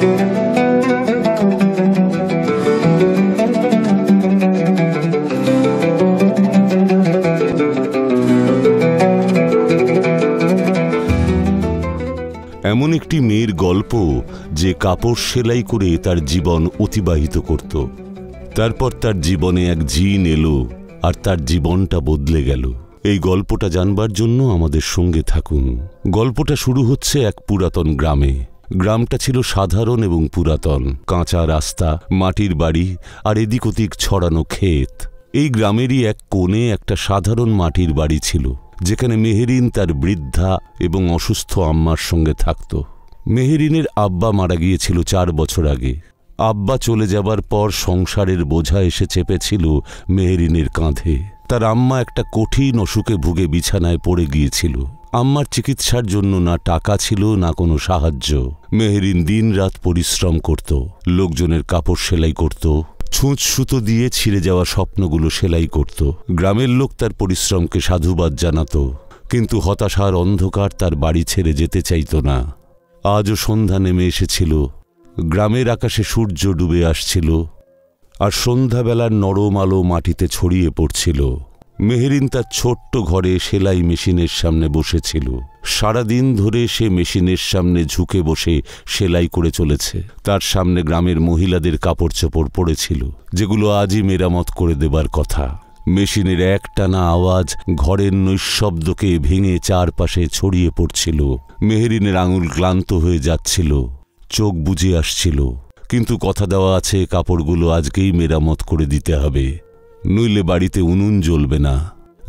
এমন একটি মেয়ের গল্প যে কাপড় সেলাই করে তার জীবন অতিবাহিত করত। তারপর তার জীবনে এক জিন এলো আর তার জীবনটা বদলে গেল। এই গল্পটা জানবার জন্য আমাদের সঙ্গে থাকুন। গল্পটা শুরু হচ্ছে এক পুরাতন গ্রামে। গ্রামটা ছিল সাধারণ এবং পুরাতন, কাঁচা রাস্তা, মাটির বাড়ি আর এদিক ওদিক ছড়ানো ক্ষেত। এই গ্রামেরই এক কোণে একটা সাধারণ মাটির বাড়ি ছিল, যেখানে মেহেরিন তার বৃদ্ধা এবং অসুস্থ আম্মার সঙ্গে থাকত। মেহেরিনের আব্বা মারা গিয়েছিল 4 বছর আগে। আব্বা চলে যাবার পর সংসারের বোঝা এসে চেপেছিল মেহেরিনের কাঁধে। তার আম্মা একটা কঠিন অসুখে ভুগে বিছানায় পড়ে গিয়েছিল। আম্মার চিকিৎসার জন্য না টাকা ছিল না কোনো সাহায্য। মেহেরিন দিনরাত পরিশ্রম করত, লোকজনের কাপড় সেলাই করত, ছুঁচ সুতো দিয়ে ছিঁড়ে যাওয়া স্বপ্নগুলো সেলাই করত। গ্রামের লোক তার পরিশ্রমকে সাধুবাদ জানাত, কিন্তু হতাশার অন্ধকার তার বাড়ি ছেড়ে যেতে চাইত না। আজও সন্ধ্যা নেমে এসেছিল, গ্রামের আকাশে সূর্য ডুবে আসছিল আর সন্ধ্যাবেলার নরম আলো মাটিতে ছড়িয়ে পড়ছিল। মেহেরিন তার ছোট্ট ঘরে সেলাই মেশিনের সামনে বসেছিল। সারাদিন ধরে সে মেশিনের সামনে ঝুঁকে বসে সেলাই করে চলেছে। তার সামনে গ্রামের মহিলাদের কাপড় চোপড় পড়েছিল, যেগুলো আজই মেরামত করে দেবার কথা। মেশিনের একটানা আওয়াজ ঘরের নৈঃশব্দকে ভেঙে চারপাশে ছড়িয়ে পড়ছিল। মেহেরিনের আঙুল ক্লান্ত হয়ে যাচ্ছিল, চোখ বুজে আসছিল, কিন্তু কথা দেওয়া আছে কাপড়গুলো আজকেই মেরামত করে দিতে হবে, নইলে বাড়িতে উনুন জ্বলবে না।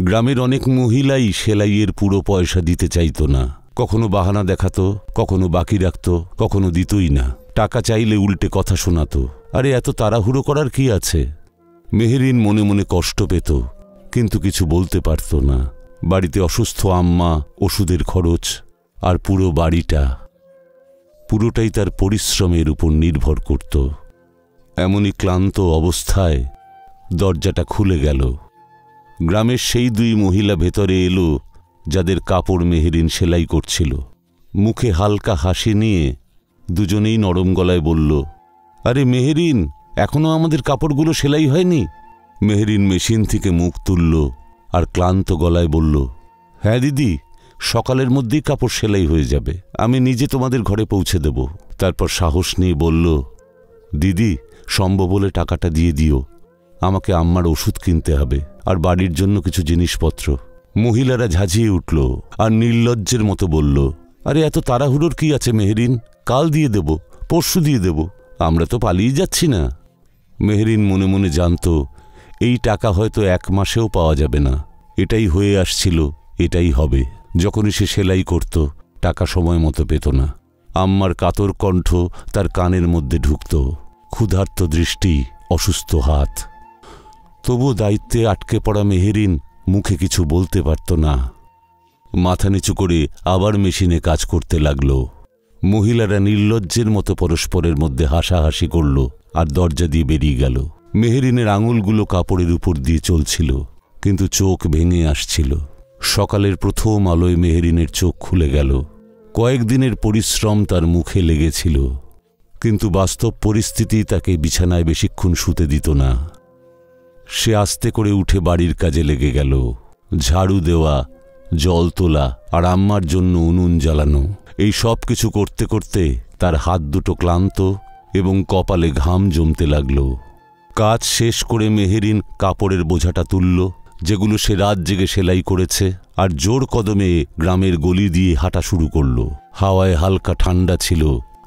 গ্রামের অনেক মহিলাই সেলাইয়ের পুরো পয়সা দিতে চাইত না। কখনো বাহানা দেখাতো, কখনো বাকি রাখত, কখনো দিতই না। টাকা চাইলে উল্টে কথা শোনাতো। আরে এত তাড়াহুড়ো করার কি আছে? মেহেরিন মনে মনে কষ্ট পেত, কিন্তু কিছু বলতে পারত না। বাড়িতে অসুস্থ আম্মা, ওষুধের খরচ আর পুরো বাড়িটা, পুরোটাই তার পরিশ্রমের উপর নির্ভর করত। এমনই ক্লান্ত অবস্থায় দরজাটা খুলে গেল। গ্রামের সেই 2 মহিলা ভেতরে এলো, যাদের কাপড় মেহেরিন সেলাই করছিল। মুখে হালকা হাসি নিয়ে দুজনেই নরম গলায় বলল, আরে মেহেরিন, এখনো আমাদের কাপড়গুলো সেলাই হয়নি? মেহেরিন মেশিন থেকে মুখ তুলল আর ক্লান্ত গলায় বলল, হ্যাঁ দিদি, সকালের মধ্যেই কাপড় সেলাই হয়ে যাবে। আমি নিজে তোমাদের ঘরে পৌঁছে দেব। তারপর সাহস নিয়ে বলল, দিদি, সম্ভব হলে টাকাটা দিয়ে দিও, আমাকে আম্মার ওষুধ কিনতে হবে আর বাড়ির জন্য কিছু জিনিসপত্র। মহিলারা ঝাঁঝিয়ে উঠল আর নির্লজ্জের মতো বলল, আরে এত তাড়াহুড়োর কি আছে মেহেরিন? কাল দিয়ে দেব, পরশু দিয়ে দেব, আমরা তো পালিয়ে যাচ্ছি না। মেহেরিন মনে মনে জানত এই টাকা হয়তো 1 মাসেও পাওয়া যাবে না। এটাই হয়ে আসছিল, এটাই হবে। যখনই সে সেলাই করত, টাকা সময় মতো পেত না। আম্মার কাতর কণ্ঠ তার কানের মধ্যে ঢুকত, ক্ষুধার্ত দৃষ্টি, অসুস্থ হাত। তবু দায়িত্বে আটকে পড়া মেহেরিন মুখে কিছু বলতে পারত না। মাথা নিচু করে আবার মেশিনে কাজ করতে লাগল। মহিলারা নির্লজ্জের মতো পরস্পরের মধ্যে হাসাহাসি করল আর দরজা দিয়ে বেরিয়ে গেল। মেহেরিনের আঙুলগুলো কাপড়ের উপর দিয়ে চলছিল, কিন্তু চোখ ভেঙে আসছিল। সকালের প্রথম আলোয় মেহেরিনের চোখ খুলে গেল। কয়েকদিনের পরিশ্রম তার মুখে লেগেছিল, কিন্তু বাস্তব পরিস্থিতি তাকে বিছানায় বেশিক্ষণ শুতে দিত না। সে আস্তে করে উঠে বাড়ির কাজে লেগে গেল। ঝাড়ু দেওয়া, জল তোলা আর আম্মার জন্য উনুন জ্বালানো, এই সব কিছু করতে করতে তার হাত দুটো ক্লান্ত এবং কপালে ঘাম জমতে লাগল। কাজ শেষ করে মেহেরিন কাপড়ের বোঝাটা তুলল, যেগুলো সে রাত জেগে সেলাই করেছে, আর জোর কদমে গ্রামের গলি দিয়ে হাঁটা শুরু করল। হাওয়ায় হালকা ঠান্ডা ছিল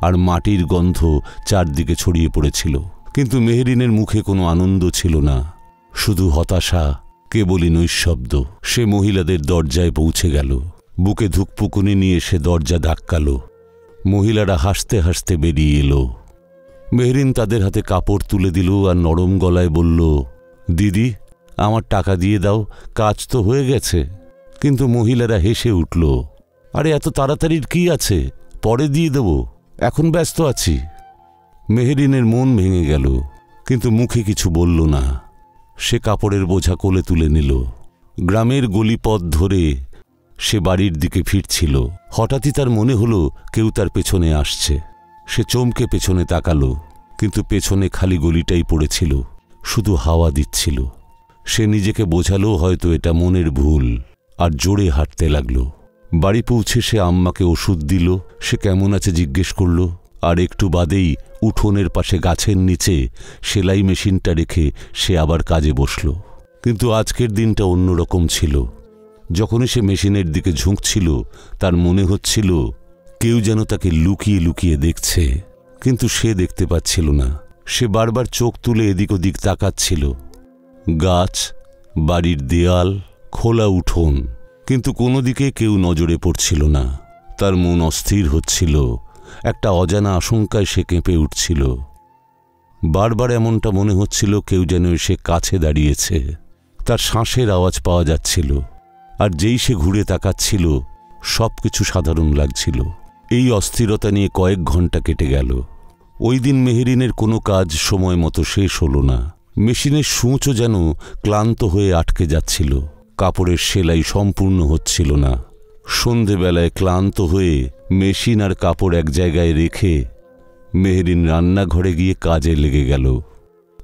আর মাটির গন্ধ চারদিকে ছড়িয়ে পড়েছিল, কিন্তু মেহেরিনের মুখে কোনো আনন্দ ছিল না, শুধু হতাশা, কেবলই নৈঃশব্দ। সে মহিলাদের দরজায় পৌঁছে গেল। বুকে ধুকপুকুনি নিয়ে সে দরজা ধাক্কাল। মহিলারা হাসতে হাসতে বেরিয়ে এলো। মেহেরিন তাদের হাতে কাপড় তুলে দিল আর নরম গলায় বলল, দিদি, আমার টাকা দিয়ে দাও, কাজ তো হয়ে গেছে। কিন্তু মহিলারা হেসে উঠল, আরে এত তাড়াতাড়ির কি আছে, পরে দিয়ে দেব, এখন ব্যস্ত আছি। মেহেরিনের মন ভেঙে গেল, কিন্তু মুখে কিছু বলল না। সে কাপড়ের বোঝা কোলে তুলে নিল। গ্রামের গলিপথ ধরে সে বাড়ির দিকে ফিরছিল। হঠাৎই তার মনে হলো কেউ তার পেছনে আসছে। সে চমকে পেছনে তাকালো, কিন্তু পেছনে খালি গলিটাই পড়েছিল, শুধু হাওয়া দিচ্ছিল। সে নিজেকে বোঝালো হয়তো এটা মনের ভুল, আর জোরে হাঁটতে লাগলো। বাড়ি পৌঁছে সে আম্মাকে ওষুধ দিল, সে কেমন আছে জিজ্ঞেস করল, আর একটু বাদেই উঠোনের পাশে গাছের নিচে সেলাই মেশিনটা রেখে সে আবার কাজে বসল। কিন্তু আজকের দিনটা অন্যরকম ছিল। যখনই সে মেশিনের দিকে ঝুঁকছিল, তার মনে হচ্ছিল কেউ যেন তাকে লুকিয়ে লুকিয়ে দেখছে, কিন্তু সে দেখতে পাচ্ছিল না। সে বারবার চোখ তুলে এদিক ওদিক তাকাচ্ছিল। গাছ, বাড়ির দেয়াল, খোলা উঠোন, কিন্তু কোনো দিকে কেউ নজরে পড়ছিল না। তার মন অস্থির হচ্ছিল, একটা অজানা আশঙ্কায় সে কেঁপে উঠছিল। বারবার এমনটা মনে হচ্ছিল কেউ যেন এসে কাছে দাঁড়িয়েছে। তার শ্বাসের আওয়াজ পাওয়া যাচ্ছিল, আর যেই সে ঘুরে তাকাচ্ছিল সবকিছু সাধারণ লাগছিল। এই অস্থিরতা নিয়ে কয়েক ঘন্টা কেটে গেল। ওই দিন মেহেরিনের কোনো কাজ সময় মতো শেষ হলো না। মেশিনের সূঁচও যেন ক্লান্ত হয়ে আটকে যাচ্ছিল। কাপড়ের সেলাই সম্পূর্ণ হচ্ছিল না। সন্ধেবেলায় ক্লান্ত হয়ে মেশিন আর কাপড় এক জায়গায় রেখে মেহেরিন রান্নাঘরে গিয়ে কাজে লেগে গেল।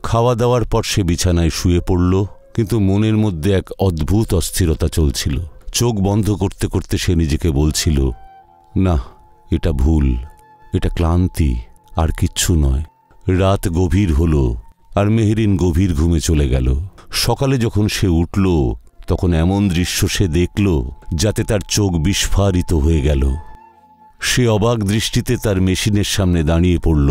খাওয়া দাওয়ার পর সে বিছানায় শুয়ে পড়ল, কিন্তু মনের মধ্যে এক অদ্ভুত অস্থিরতা চলছিল। চোখ বন্ধ করতে করতে সে নিজেকে বলছিল, না, এটা ভুল, এটা ক্লান্তি, আর কিচ্ছু নয়। রাত গভীর হলো, আর মেহেরিন গভীর ঘুমে চলে গেল। সকালে যখন সে উঠল, তখন এমন দৃশ্য সে দেখল যাতে তার চোখ বিস্ফারিত হয়ে গেল। সে অবাক দৃষ্টিতে তার মেশিনের সামনে দাঁড়িয়ে পড়ল।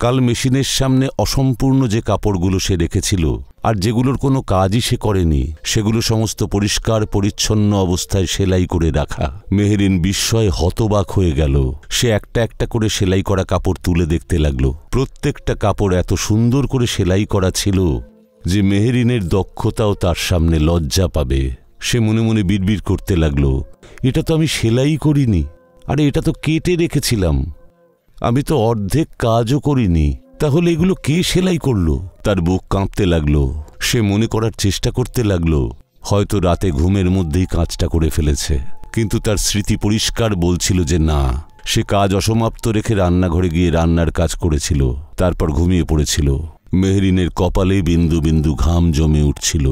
কাল মেশিনের সামনে অসম্পূর্ণ যে কাপড়গুলো সে রেখেছিল, আর যেগুলোর কোনো কাজই সে করেনি, সেগুলো সমস্ত পরিষ্কার পরিচ্ছন্ন অবস্থায় সেলাই করে রাখা। মেহেরিন বিস্ময়ে হতবাক হয়ে গেল। সে একটা একটা করে সেলাই করা কাপড় তুলে দেখতে লাগলো। প্রত্যেকটা কাপড় এত সুন্দর করে সেলাই করা ছিল যে মেহেরিনের দক্ষতাও তার সামনে লজ্জা পাবে। সে মনে মনে বিড়বিড় করতে লাগলো, এটা তো আমি সেলাই করিনি, আরে এটা তো কেটে রেখেছিলাম, আমি তো অর্ধেক কাজও করিনি, তাহলে এগুলো কে সেলাই করলো? তার বুক কাঁপতে লাগলো। সে মনে করার চেষ্টা করতে লাগলো হয়তো রাতে ঘুমের মধ্যেই কাজটা করে ফেলেছে, কিন্তু তার স্মৃতি পরিষ্কার বলছিল যে না, সে কাজ অসমাপ্ত রেখে রান্নাঘরে গিয়ে রান্নার কাজ করেছিল, তারপর ঘুমিয়ে পড়েছিল। মেহেরিনের কপালে বিন্দু বিন্দু ঘাম জমে উঠছিল।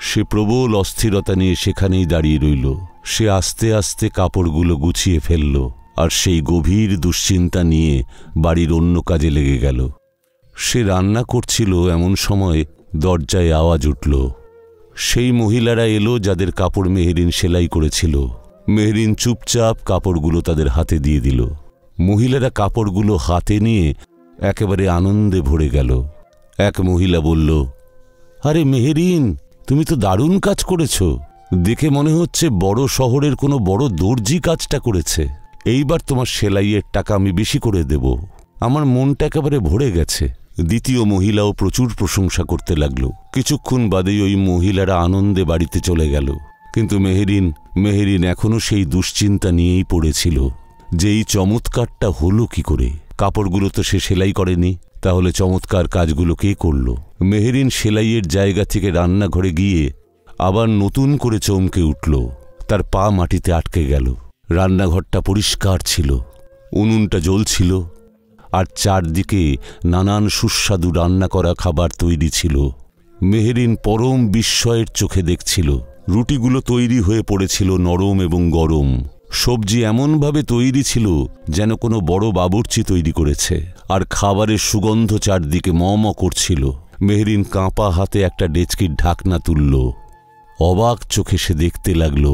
সে প্রবল অস্থিরতা নিয়ে সেখানেই দাঁড়িয়ে রইল। সে আস্তে আস্তে কাপড়গুলো গুছিয়ে ফেলল, আর সেই গভীর দুশ্চিন্তা নিয়ে বাড়ির অন্য কাজে লেগে গেল। সে রান্না করছিল, এমন সময় দরজায় আওয়াজ উঠল। সেই মহিলারা এলো যাদের কাপড় মেহেরিন সেলাই করেছিল। মেহেরিন চুপচাপ কাপড়গুলো তাদের হাতে দিয়ে দিল। মহিলারা কাপড়গুলো হাতে নিয়ে একেবারে আনন্দে ভরে গেল। এক মহিলা বলল, আরে মেহেরিন, তুমি তো দারুণ কাজ করেছ, দেখে মনে হচ্ছে বড় শহরের কোনো বড় দর্জি কাজটা করেছে। এইবার তোমার সেলাইয়ের টাকা আমি বেশি করে দেব, আমার মনটা একেবারে ভরে গেছে। দ্বিতীয় মহিলাও প্রচুর প্রশংসা করতে লাগলো। কিছুক্ষণ বাদেই ওই মহিলারা আনন্দে বাড়িতে চলে গেল। কিন্তু মেহেরিন এখনো সেই দুশ্চিন্তা নিয়েই পড়েছিল যে এই চমৎকারটা হলো কি করে। কাপড়গুলো তো সে সেলাই করেনি, তাহলে চমৎকার কাজগুলো কে করল? মেহেরিন সেলাইয়ের জায়গা থেকে রান্নাঘরে গিয়ে আবার নতুন করে চমকে উঠল। তার পা মাটিতে আটকে গেল। রান্নাঘরটা পরিষ্কার ছিল, উনুনটা জ্বলছিল, আর চারদিকে নানান সুস্বাদু রান্না করা খাবার তৈরি ছিল। মেহেরিন পরম বিস্ময়ের চোখে দেখছিল। রুটিগুলো তৈরি হয়ে পড়েছিল নরম এবং গরম। সবজি এমনভাবে তৈরি ছিল যেন কোনো বড় বাবুর্চি তৈরি করেছে, আর খাবারের সুগন্ধ চারদিকে ম ম করছিল। মেহেরিন কাঁপা হাতে একটা ডেচকির ঢাকনা তুলল। অবাক চোখে সে দেখতে লাগল।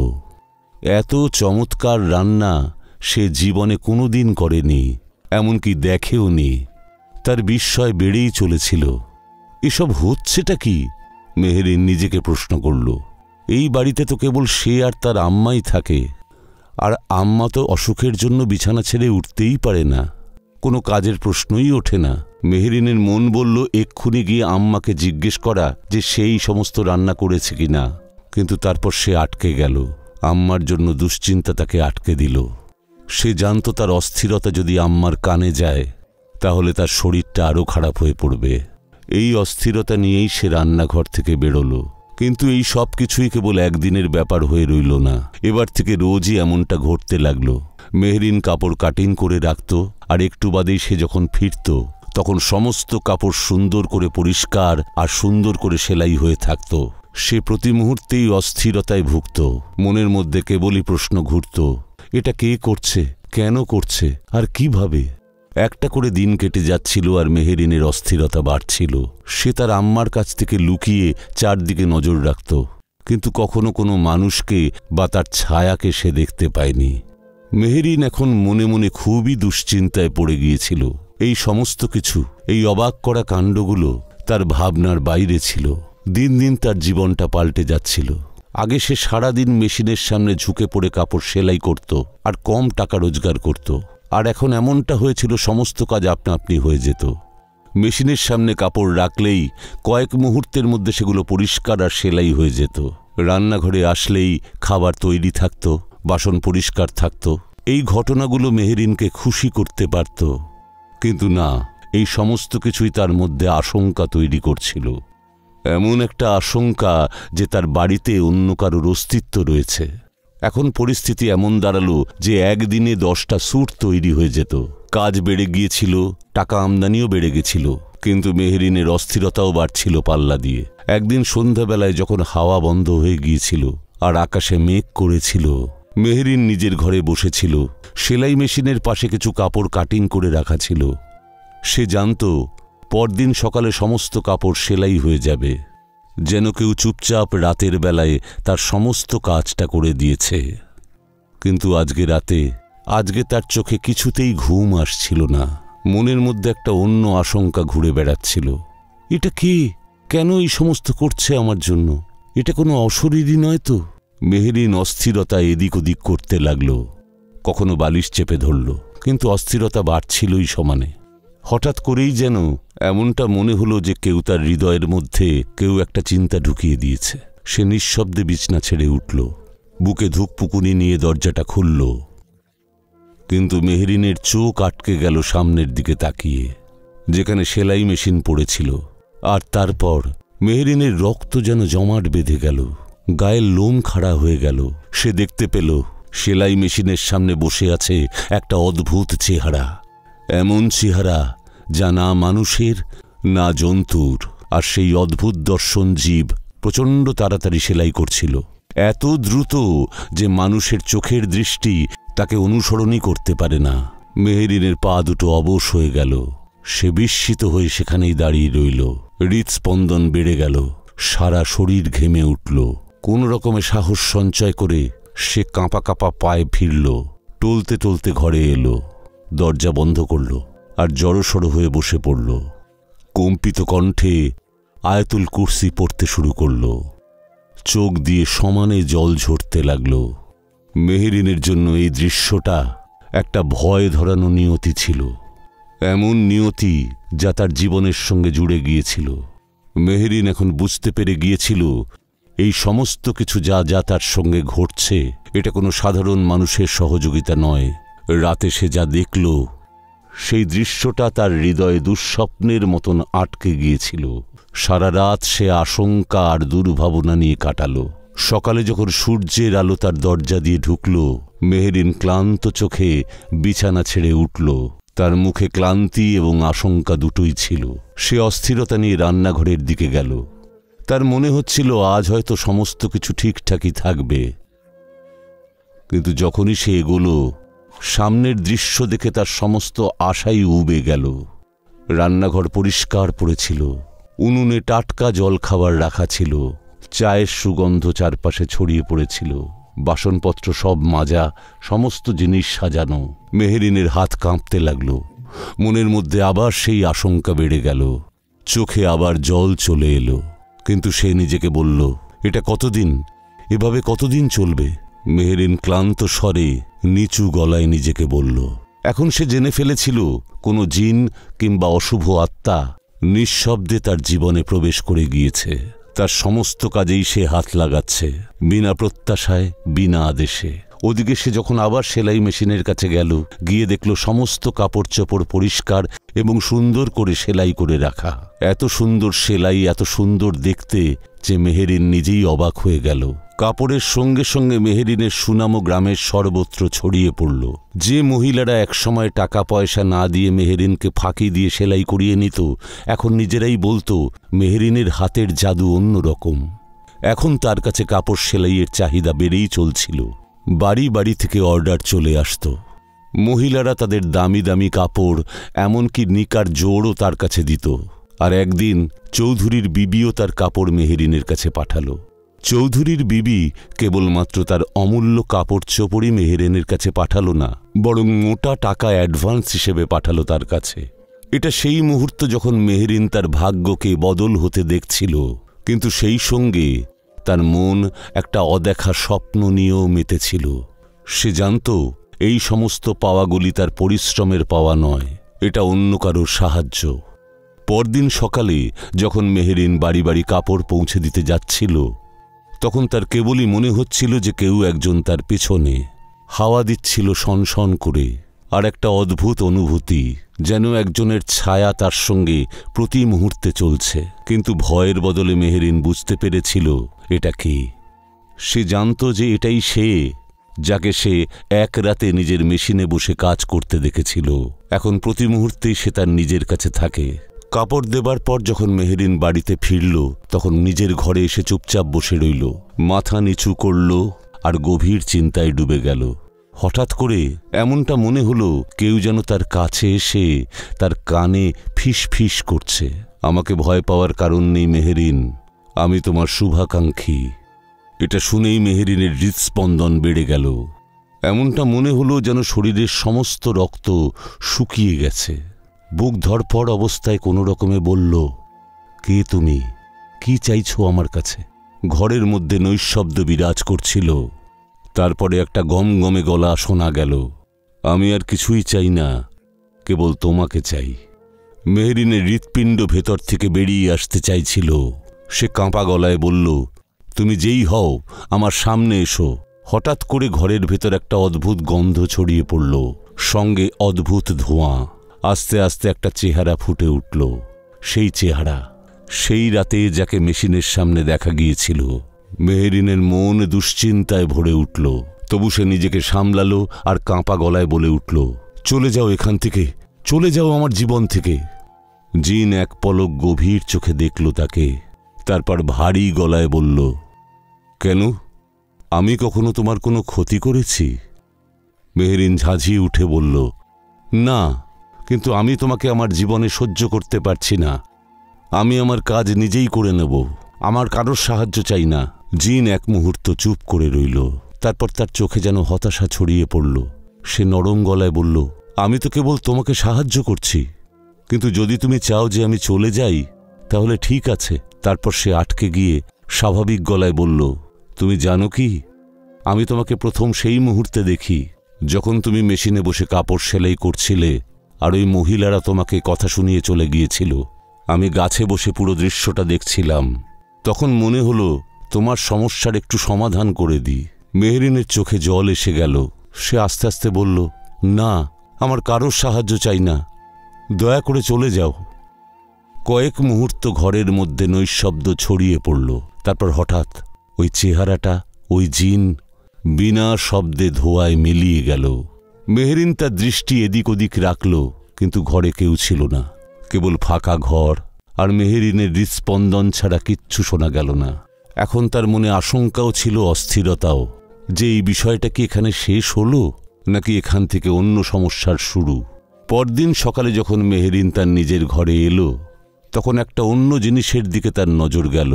এত চমৎকার রান্না সে জীবনে কোনোদিন করেনি, এমনকি দেখেও নি। তার বিস্ময় বেড়েই চলেছিল। এসব হচ্ছেটা কি? মেহেরিন নিজেকে প্রশ্ন করল। এই বাড়িতে তো কেবল সে আর তার আম্মাই থাকে, আর আম্মা তো অসুখের জন্য বিছানা ছেড়ে উঠতেই পারে না, কোনো কাজের প্রশ্নই ওঠে না। মেহেরিনের মন বলল এক্ষুনি গিয়ে আম্মাকে জিজ্ঞেস করা যে সেই সমস্ত রান্না করেছে কিনা, কিন্তু তারপর সে আটকে গেল। আম্মার জন্য দুশ্চিন্তা তাকে আটকে দিল। সে জানত তার অস্থিরতা যদি আম্মার কানে যায় তাহলে তার শরীরটা আরও খারাপ হয়ে পড়বে। এই অস্থিরতা নিয়েই সে রান্নাঘর থেকে বেরোলো। কিন্তু এই সব কিছুই কেবল একদিনের ব্যাপার হয়ে রইল না। এবার থেকে রোজই এমনটা ঘটতে লাগলো। মেহরিন কাপড় কাটিং করে রাখত, আর একটু বাদেই সে যখন ফিরত তখন সমস্ত কাপড় সুন্দর করে পরিষ্কার আর সুন্দর করে সেলাই হয়ে থাকত। সে প্রতি মুহূর্তেই অস্থিরতায় ভুগত। মনের মধ্যে কেবলই প্রশ্ন ঘুরত, এটা কে করছে, কেন করছে, আর কিভাবে? একটা করে দিন কেটে যাচ্ছিল আর মেহরিনের অস্থিরতা বাড়ছিল। সে তার আম্মার কাছ থেকে লুকিয়ে চারদিকে নজর রাখত, কিন্তু কখনো কোনো মানুষকে বা তার ছায়াকে সে দেখতে পায়নি। মেহরিন এখন মনে মনে খুবই দুশ্চিন্তায় পড়ে গিয়েছিল। এই সমস্ত কিছু, এই অবাক করা কাণ্ডগুলো তার ভাবনার বাইরে ছিল। দিন দিন তার জীবনটা পাল্টে যাচ্ছিল। আগে সে সারাদিন মেশিনের সামনে ঝুঁকে পড়ে কাপড় সেলাই করত আর কম টাকা রোজগার করত, আর এখন এমনটা হয়েছিল সমস্ত কাজ আপনা আপনি হয়ে যেত। মেশিনের সামনে কাপড় রাখলেই কয়েক মুহূর্তের মধ্যে সেগুলো পরিষ্কার আর সেলাই হয়ে যেত। রান্নাঘরে আসলেই খাবার তৈরি থাকত, বাসন পরিষ্কার থাকত। এই ঘটনাগুলো মেহরিনকে খুশি করতে পারত, কিন্তু না, এই সমস্ত কিছুই তার মধ্যে আশঙ্কা তৈরি করছিল। এমন একটা আশঙ্কা যে তার বাড়িতে অন্য কারোর অস্তিত্ব রয়েছে। এখন পরিস্থিতি এমন দাঁড়ালো যে একদিনে 10টা স্যুট তৈরি হয়ে যেত। কাজ বেড়ে গিয়েছিল, টাকা আমদানিও বেড়ে গেছিল, কিন্তু মেহরিনের অস্থিরতাও বাড়ছিল পাল্লা দিয়ে। একদিন সন্ধ্যাবেলায় যখন হাওয়া বন্ধ হয়ে গিয়েছিল আর আকাশে মেঘ করেছিল, মেহরিন নিজের ঘরে বসেছিল। সেলাই মেশিনের পাশে কিছু কাপড় কাটিং করে রাখা ছিল। সে জানত পরদিন সকালে সমস্ত কাপড় সেলাই হয়ে যাবে, যেন কেউ চুপচাপ রাতের বেলায় তার সমস্ত কাজটা করে দিয়েছে। কিন্তু আজকে রাতে, আজকে তার চোখে কিছুতেই ঘুম আসছিল না। মনের মধ্যে একটা অন্য আশঙ্কা ঘুরে বেড়াচ্ছিল। এটা কি, কেন এই সমস্ত করছে আমার জন্য? এটা কোনো অশরীরই নয় তো? মেহরিন অস্থিরতা এদিক ওদিক করতে লাগল। কখনো বালিশ চেপে ধরল, কিন্তু অস্থিরতা বাড়ছিলই সমানে। হঠাৎ করেই যেন এমনটা মনে হলো যে কেউ তার হৃদয়ের মধ্যে কেউ একটা চিন্তা ঢুকিয়ে দিয়েছে। সে নিঃশব্দে বিছনা ছেড়ে উঠল, বুকে ধুকপুকুনি নিয়ে দরজাটা খুলল। কিন্তু মেহরিনের চোখ আটকে গেল সামনের দিকে তাকিয়ে, যেখানে সেলাই মেশিন পড়েছিল। আর তারপর মেহরিনের রক্ত যেন জমাট বেঁধে গেল, গায়ের লোম খাড়া হয়ে গেল। সে দেখতে পেল সেলাই মেশিনের সামনে বসে আছে একটা অদ্ভুত চেহারা। এমন চেহারা যা না মানুষের না জন্তুর। আর সেই অদ্ভুত দর্শন জীব প্রচণ্ড তাড়াতাড়ি সেলাই করছিল, এত দ্রুত যে মানুষের চোখের দৃষ্টি তাকে অনুসরণই করতে পারে না। মেহরিনের পা দুটো অবশ হয়ে গেল। সে বিস্মিত হয়ে সেখানেই দাঁড়িয়ে রইল। হৃদস্পন্দন বেড়ে গেল, সারা শরীর ঘেমে উঠল। কোন রকমে সাহস সঞ্চয় করে সে কাঁপা কাঁপা পায়ে ফিরল। টলতে টলতে ঘরে এলো, দরজা বন্ধ করল আর জড়সড় হয়ে বসে পড়ল। কম্পিত কণ্ঠে আয়াতুল কুরসি পড়তে শুরু করল। চোখ দিয়ে সমানে জল ঝরতে লাগল। মেহরিনের জন্য এই দৃশ্যটা একটা ভয় ধরানো নিয়তি ছিল, এমন নিয়তি যা তার জীবনের সঙ্গে জুড়ে গিয়েছিল। মেহরিন এখন বুঝতে পেরে গিয়েছিল এই সমস্ত কিছু যা যা তার সঙ্গে ঘটছে এটা কোনো সাধারণ মানুষের সহযোগিতা নয়। রাতে সে যা দেখল সেই দৃশ্যটা তার হৃদয়ে দুঃস্বপ্নের মতন আটকে গিয়েছিল। সারা রাত সে আশঙ্কা আর দুর্ভাবনা নিয়ে কাটালো। সকালে যখন সূর্যের আলো তার দরজা দিয়ে ঢুকল, মেহরিন ক্লান্ত চোখে বিছানা ছেড়ে উঠল। তার মুখে ক্লান্তি এবং আশঙ্কা দুটোই ছিল। সে অস্থিরতা নিয়ে রান্নাঘরের দিকে গেল। তার মনে হচ্ছিল আজ হয়তো সমস্ত কিছু ঠিকঠাকই থাকবে, কিন্তু যখনই সে এগোলো সামনের দৃশ্য দেখে তার সমস্ত আশাই উবে গেল। রান্নাঘর পরিষ্কার পড়েছিল, উনুনে টাটকা জল খাবার রাখা ছিল, চায়ের সুগন্ধ চারপাশে ছড়িয়ে পড়েছিল, বাসনপত্র সব মাজা, সমস্ত জিনিস সাজানো। মেহরিনের হাত কাঁপতে লাগল। মনের মধ্যে আবার সেই আশঙ্কা বেড়ে গেল, চোখে আবার জল চলে এলো। কিন্তু সে নিজেকে বলল, এটা কতদিন, এভাবে কতদিন চলবে? মেহরিন ক্লান্ত স্বরে নিচু গলায় নিজেকে বলল। এখন সে জেনে ফেলেছিল কোনো জিন কিংবা অশুভ আত্মা নিঃশব্দে তার জীবনে প্রবেশ করে গিয়েছে। তার সমস্ত কাজেই সে হাত লাগাচ্ছে, বিনা প্রত্যাশায়, বিনা আদেশে। ওদিকে সে যখন আবার সেলাই মেশিনের কাছে গেল, গিয়ে দেখল সমস্ত কাপড় চোপড় পরিষ্কার এবং সুন্দর করে সেলাই করে রাখা। এত সুন্দর সেলাই, এত সুন্দর দেখতে যে মেহেরিন নিজেই অবাক হয়ে গেল। কাপড়ের সঙ্গে সঙ্গে মেহেরিনের সুনামও গ্রামের সর্বত্র ছড়িয়ে পড়ল। যে মহিলারা একসময় টাকা পয়সা না দিয়ে মেহেরিনকে ফাঁকি দিয়ে সেলাই করিয়ে নিত, এখন নিজেরাই বলতো মেহেরিনের হাতের জাদু অন্যরকম। এখন তার কাছে কাপড় সেলাইয়ের চাহিদা বেড়েই চলছিল। বাড়ি বাড়ি থেকে অর্ডার চলে আসত। মহিলারা তাদের দামি দামি কাপড়, এমনকি নিকার জোড়ও তার কাছে দিত। আর একদিন চৌধুরীর বিবিও তার কাপড় মেহেরিনের কাছে পাঠালো। চৌধুরীর বিবি কেবলমাত্র তার অমূল্য কাপড় চোপড়ই মেহেরিনের কাছে পাঠালো না, বরং মোটা টাকা অ্যাডভান্স হিসেবে পাঠালো তার কাছে। এটা সেই মুহূর্ত যখন মেহেরিন তার ভাগ্যকে বদল হতে দেখছিল, কিন্তু সেই সঙ্গে তার মন একটা অদেখা স্বপ্ন নিয়েও মেতেছিল। সে জানত এই সমস্ত পাওয়াগুলি তার পরিশ্রমের পাওয়া নয়, এটা অন্য কারোর সাহায্য। পরদিন সকালে যখন মেহেরিন বাড়ি বাড়ি কাপড় পৌঁছে দিতে যাচ্ছিল, তখন তার কেবলই মনে হচ্ছিল যে কেউ একজন তার পেছনে হাওয়া দিচ্ছিল সনসন করে। আর একটা অদ্ভুত অনুভূতি, যেন একজনের ছায়া তার সঙ্গে প্রতি মুহূর্তে চলছে। কিন্তু ভয়ের বদলে মেহেরিন বুঝতে পেরেছিল এটা কি। সে জানত যে এটাই সে, যাকে সে এক রাতে নিজের মেশিনে বসে কাজ করতে দেখেছিল। এখন প্রতি মুহূর্তেই সে তার নিজের কাছে থাকে। কাপড় দেবার পর যখন মেহেরিন বাড়িতে ফিরল, তখন নিজের ঘরে এসে চুপচাপ বসে রইল, মাথা নিচু করল আর গভীর চিন্তায় ডুবে গেল। হঠাৎ করে এমনটা মনে হলো কেউ যেন তার কাছে এসে তার কানে ফিস ফিস করছে, আমাকে ভয় পাওয়ার কারণ নেই মেহেরিন, আমি তোমার শুভাকাঙ্ক্ষী। এটা শুনেই মেহেরিনের হৃদস্পন্দন বেড়ে গেল। এমনটা মনে হলো যেন শরীরের সমস্ত রক্ত শুকিয়ে গেছে। বুক ধড়ফড় অবস্থায় কোনো রকমে বলল, কে তুমি? কি চাইছো আমার কাছে? ঘরের মধ্যে নৈঃশব্দ বিরাজ করছিল। তারপরে একটা গমগমে গলা শোনা গেল, আমি আর কিছুই চাই না, কেবল তোমাকে চাই। মেহেরিনের হৃৎপিণ্ড ভেতর থেকে বেরিয়ে আসতে চাইছিল। সে কাঁপা গলায় বলল, তুমি যেই হও আমার সামনে এসো। হঠাৎ করে ঘরের ভেতর একটা অদ্ভুত গন্ধ ছড়িয়ে পড়ল, সঙ্গে অদ্ভুত ধোঁয়া। আস্তে আস্তে একটা চেহারা ফুটে উঠল। সেই চেহারা, সেই রাতে যাকে মেশিনের সামনে দেখা গিয়েছিল। মেহেরিনের মন দুশ্চিন্তায় ভরে উঠল। তবু সে নিজেকে সামলালো আর কাঁপা গলায় বলে উঠল, চলে যাও এখান থেকে, চলে যাও আমার জীবন থেকে। জিন এক পলক গভীর চোখে দেখল তাকে, তারপর ভারী গলায় বলল, কেন? আমি কখনো তোমার কোনো ক্ষতি করেছি? মেহেরিন ঝাঁঝিয়ে উঠে বলল, না, কিন্তু আমি তোমাকে আমার জীবনে সহ্য করতে পারছি না। আমি আমার কাজ নিজেই করে নেব, আমার কারোর সাহায্য চাই না। জিন এক মুহূর্ত চুপ করে রইল। তারপর তার চোখে যেন হতাশা ছড়িয়ে পড়ল। সে নরম গলায় বলল, আমি তো কেবল তোমাকে সাহায্য করছি, কিন্তু যদি তুমি চাও যে আমি চলে যাই তাহলে ঠিক আছে। তারপর সে আটকে গিয়ে স্বাভাবিক গলায় বলল, তুমি জানো কি, আমি তোমাকে প্রথম সেই মুহূর্তে দেখি যখন তুমি মেশিনে বসে কাপড় সেলাই করছিলে আর ওই মহিলারা তোমাকে কথা শুনিয়ে চলে গিয়েছিল। আমি গাছে বসে পুরো দৃশ্যটা দেখছিলাম। তখন মনে হলো তোমার সমস্যার একটু সমাধান করে দিই। মেহেরিনের চোখে জল এসে গেল। সে আস্তে আস্তে বলল, না, আমার কারোর সাহায্য চাই না, দয়া করে চলে যাও। কয়েক মুহূর্ত ঘরের মধ্যে নৈঃশব্দ ছড়িয়ে পড়ল। তারপর হঠাৎ ওই চেহারাটা, ওই জিন বিনা শব্দে ধোঁয়ায় মিলিয়ে গেল। মেহেরিন তার দৃষ্টি এদিক ওদিক রাখল, কিন্তু ঘরে কেউ ছিল না। কেবল ফাঁকা ঘর আর মেহেরিনের হৃৎস্পন্দন ছাড়া কিচ্ছু শোনা গেল না। এখন তার মনে আশঙ্কাও ছিল, অস্থিরতাও, যে এই বিষয়টা কি এখানে শেষ হলো নাকি এখান থেকে অন্য সমস্যার শুরু। পরদিন সকালে যখন মেহেরিন তার নিজের ঘরে এলো, তখন একটা অন্য জিনিসের দিকে তার নজর গেল।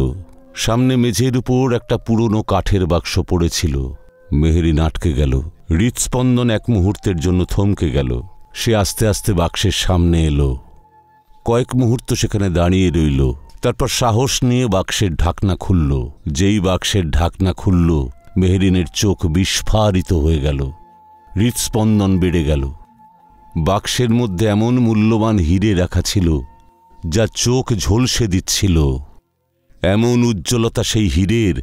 সামনে মেঝের উপর একটা পুরনো কাঠের বাক্স পড়েছিল। মেহেরিন আটকে গেল। হৃৎস্পন্দন এক মুহূর্তের জন্য থমকে গেল। সে আস্তে আস্তে বাক্সের সামনে এলো। কয়েক মুহূর্ত সেখানে দাঁড়িয়ে রইল। তারপর সাহস নিয়ে বাক্সের ঢাকনা খুলল। যেই বাক্সের ঢাকনা খুলল, মেহেরিনের চোখ বিস্ফারিত হয়ে গেল। হৃৎস্পন্দন বেড়ে গেল। বাক্সের মধ্যে এমন মূল্যবান হিরে রাখা ছিল যা চোখ ঝলসে দিচ্ছিল। এমন উজ্জ্বলতা সেই হীরের,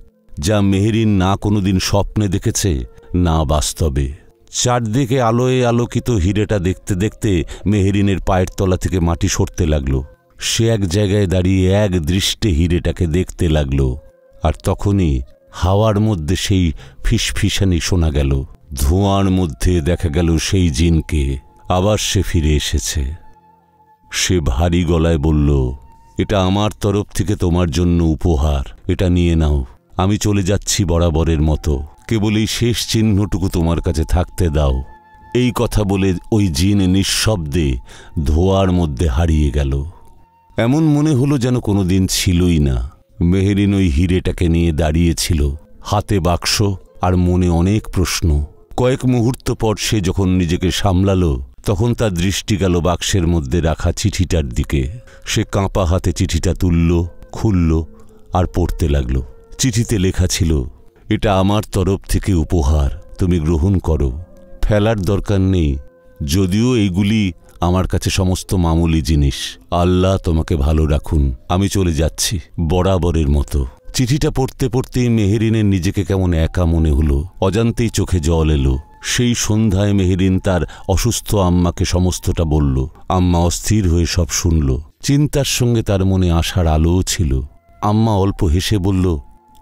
যা মেহেরিন না কোনোদিন স্বপ্নে দেখেছে না বাস্তবে। চারদিকে আলোয় আলোকিত হীরেটা দেখতে দেখতে মেহেরিনের পায়ের তলা থেকে মাটি সরতে লাগলো। সে এক জায়গায় দাঁড়িয়ে এক দৃষ্টে হীরেটাকে দেখতে লাগলো। আর তখনই হাওয়ার মধ্যে সেই ফিসফিসানি শোনা গেল। ধোঁয়ার মধ্যে দেখা গেল সেই জিনকে। আবার সে ফিরে এসেছে। সে ভারী গলায় বলল, এটা আমার তরফ থেকে তোমার জন্য উপহার, এটা নিয়ে নাও। আমি চলে যাচ্ছি বরাবরের মতো, কেবল এই শেষ চিহ্নটুকু তোমার কাছে থাকতে দাও। এই কথা বলে ওই জিন নিঃশব্দে ধোঁয়ার মধ্যে হারিয়ে গেল। এমন মনে হলো যেন কোনোদিন ছিলই না। মেহেরিন ওই হীরেটাকে নিয়ে দাঁড়িয়েছিল, হাতে বাক্স আর মনে অনেক প্রশ্ন। কয়েক মুহূর্ত পর সে যখন নিজেকে সামলালো, তখন তার দৃষ্টি গেল বাক্সের মধ্যে রাখা চিঠিটার দিকে। সে কাঁপা হাতে চিঠিটা তুলল, খুলল আর পড়তে লাগল। চিঠিতে লেখা ছিল, এটা আমার তরফ থেকে উপহার, তুমি গ্রহণ করো। ফেলার দরকার নেই, যদিও এইগুলি আমার কাছে সমস্ত মামুলি জিনিস। আল্লাহ তোমাকে ভালো রাখুন, আমি চলে যাচ্ছি বরাবরের মতো। চিঠিটা পড়তে পড়তেই মেহেরিনের নিজেকে কেমন একা মনে হলো। অজান্তেই চোখে জল এলো। সেই সন্ধ্যায় মেহেরিন তার অসুস্থ আম্মাকে সমস্তটা বলল। আম্মা অস্থির হয়ে সব শুনল। চিন্তার সঙ্গে তার মনে আশার আলোও ছিল। আম্মা অল্প হেসে বলল,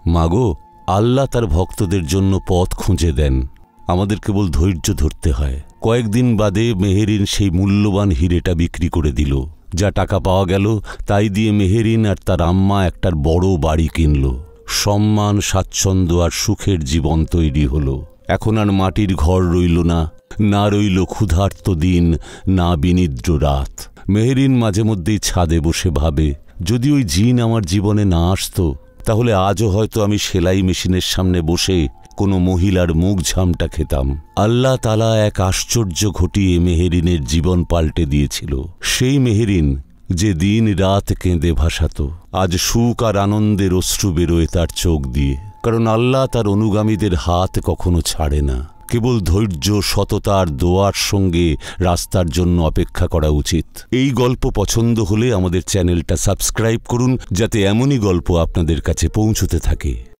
মাগো, আল্লাহ তার ভক্তদের জন্য পথ খুঁজে দেন, আমাদের কেবল ধৈর্য ধরতে হয়। কয়েকদিন বাদে মেহেরিন সেই মূল্যবান হীরেটা বিক্রি করে দিল। যা টাকা পাওয়া গেল তাই দিয়ে মেহেরিন আর তার আম্মা একটার বড় বাড়ি কিনল। সম্মান, স্বাচ্ছন্দ্য আর সুখের জীবন তৈরি হলো। এখন আর মাটির ঘর রইল না, না রইল ক্ষুধার্ত দিন, না বিনিদ্র রাত। মেহেরিন মাঝে মধ্যেই ছাদে বসে ভাবে, যদি ওই জিন আমার জীবনে না আসতো, তাহলে আজও হয়তো আমি সেলাই মেশিনের সামনে বসে কোনো মহিলার মুখ ঝামটা খেতাম। আল্লাহ তাআলা এক আশ্চর্য ঘটিয়ে মেহেরিনের জীবন পাল্টে দিয়েছিল। সেই মেহেরিন যে দিন রাত কেঁদে ভাসাত, আজ সুখ আর আনন্দের অশ্রু বেরোয় তার চোখ দিয়ে। কারণ আল্লাহ তার অনুগামীদের হাত কখনো ছাড়ে না। কেবল ধৈর্য, সততা আর দোয়ার সঙ্গে রাস্তার জন্য অপেক্ষা করা উচিত। এই গল্প পছন্দ হলে আমাদের চ্যানেলটা সাবস্ক্রাইব করুন, যাতে এমনই গল্প আপনাদের কাছে পৌঁছতে থাকে।